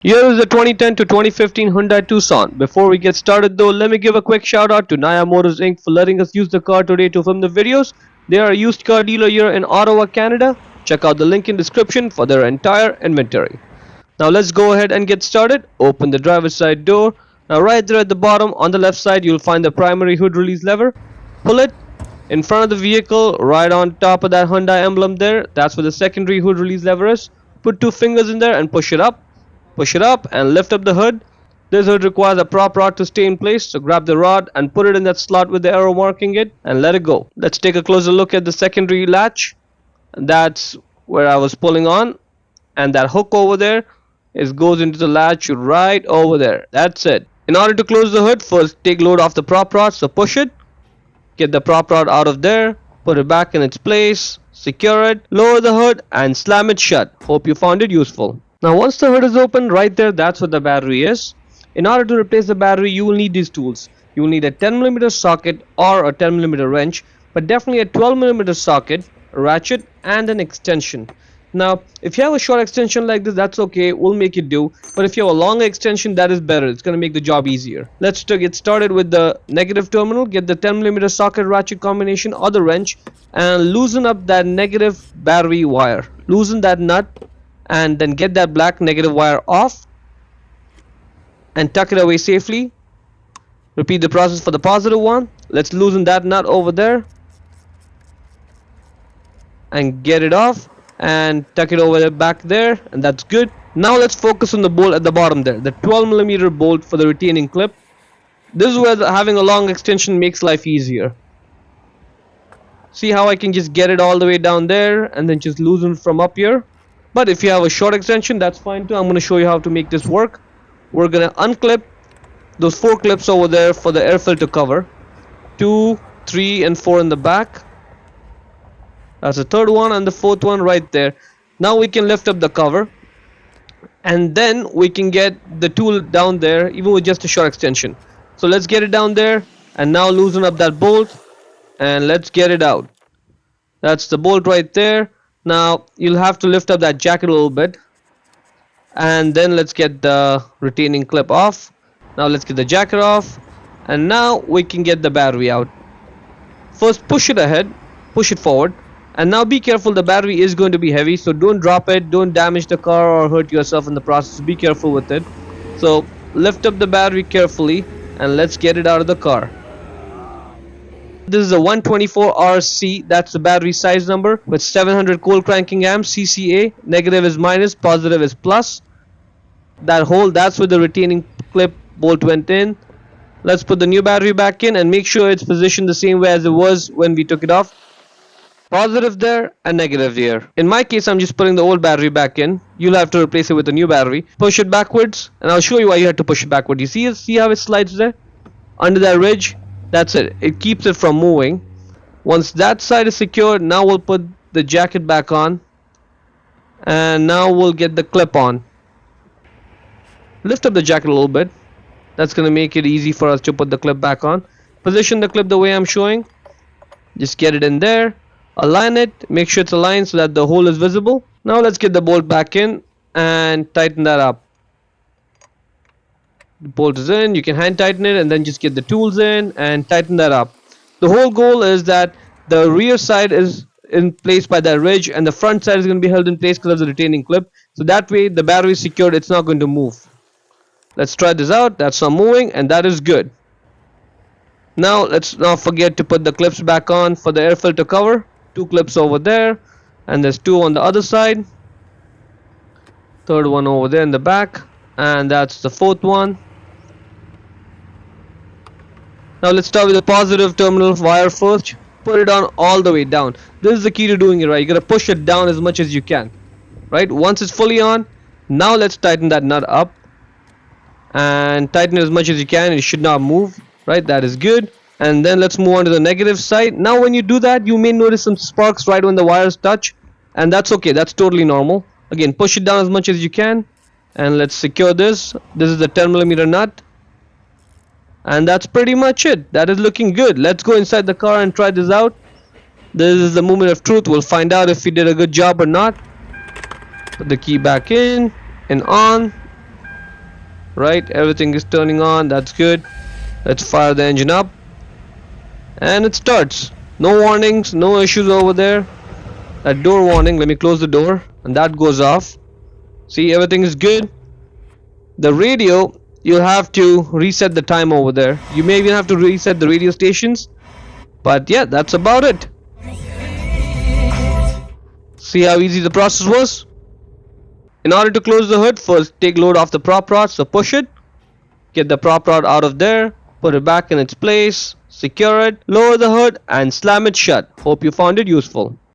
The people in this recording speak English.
Here is the 2010 to 2015 Hyundai Tucson. Before we get started though, let me give a quick shout out to Naya Motors Inc. for letting us use the car today to film the videos. They are a used car dealer here in Ottawa, Canada. Check out the link in description for their entire inventory. Now let's go ahead and get started. Open the driver's side door. Now right there at the bottom on the left side you'll find the primary hood release lever. Pull it in front of the vehicle, right on top of that Hyundai emblem there. That's where the secondary hood release lever is. Put two fingers in there and push it up. Push it up and lift up the hood. This hood requires a prop rod to stay in place, so grab the rod and put it in that slot with the arrow marking it and let it go. Let's take a closer look at the secondary latch. That's where I was pulling on, and that hook over there goes into the latch right over there. That's it. In order to close the hood, first take load off the prop rod, so push it, get the prop rod out of there, put it back in its place, secure it, lower the hood and slam it shut. Hope you found it useful. Now once the hood is open, right there, that's what the battery is. In order to replace the battery, you will need these tools. You will need a 10mm socket or a 10mm wrench, but definitely a 12mm socket, a ratchet and an extension. Now if you have a short extension like this, that's okay, we'll make it do, but if you have a longer extension, that is better. It's going to make the job easier. Let's get started with the negative terminal. Get the 10mm socket ratchet combination or the wrench and loosen up that negative battery wire. Loosen that nut and then get that black negative wire off and tuck it away safely. Repeat the process for the positive one. Let's loosen that nut over there and get it off and tuck it over there, back there, and that's good. Now let's focus on the bolt at the bottom there, the 12mm bolt for the retaining clip. This is where having a long extension makes life easier. See how I can just get it all the way down there and then just loosen from up here. But if you have a short extension, that's fine too. I'm going to show you how to make this work. We're going to unclip those 4 clips over there for the air filter cover. 2, 3 and 4 in the back. That's the third one and the fourth one right there. Now we can lift up the cover and then we can get the tool down there even with just a short extension. So let's get it down there and now loosen up that bolt and let's get it out. That's the bolt right there. Now you'll have to lift up that jacket a little bit and then let's get the retaining clip off. Now let's get the jacket off and now we can get the battery out. First push it ahead, push it forward, and now be careful, the battery is going to be heavy, so don't drop it, don't damage the car or hurt yourself in the process. Be careful with it. So lift up the battery carefully and let's get it out of the car. This is a 124RC, that's the battery size number with 700 cold cranking amps, CCA. Negative is minus, positive is plus. That hole, that's where the retaining clip bolt went in. Let's put the new battery back in and make sure it's positioned the same way as it was when we took it off. Positive there and negative here. In my case, I'm just putting the old battery back in. You'll have to replace it with a new battery. Push it backwards and I'll show you why you have to push it backward. You see it? See how it slides there? Under that ridge? That's it. It keeps it from moving. Once that side is secured, now we'll put the jacket back on. And now we'll get the clip on. Lift up the jacket a little bit. That's going to make it easy for us to put the clip back on. Position the clip the way I'm showing. Just get it in there. Align it. Make sure it's aligned so that the hole is visible. Now let's get the bolt back in and tighten that up. The bolt is in, you can hand tighten it and then just get the tools in and tighten that up. The whole goal is that the rear side is in place by that ridge and the front side is going to be held in place because of the retaining clip. So that way the battery is secured, it's not going to move. Let's try this out. That's not moving and that is good. Now let's not forget to put the clips back on for the air filter cover. 2 clips over there and there's 2 on the other side. Third one over there in the back and that's the fourth one. Now let's start with the positive terminal wire first. Put it on all the way down. This is the key to doing it right. You gotta push it down as much as you can. Right? Once it's fully on, now let's tighten that nut up. And tighten it as much as you can. It should not move. Right? That is good. And then let's move on to the negative side. Now when you do that, you may notice some sparks right when the wires touch. And that's okay. That's totally normal. Again, push it down as much as you can. And let's secure this. This is the 10mm nut. And that's pretty much it. That is looking good. Let's go inside the car and try this out. This is the moment of truth. We'll find out if we did a good job or not. Put the key back in and on. Right, everything is turning on. That's good. Let's fire the engine up. And it starts. No warnings, no issues over there. That door warning, let me close the door. And that goes off. See, everything is good. The radio, you'll have to reset the time over there. You may even have to reset the radio stations. But yeah, that's about it. See how easy the process was? In order to close the hood, first take load off the prop rod, so push it. Get the prop rod out of there, put it back in its place, secure it, lower the hood and slam it shut. Hope you found it useful.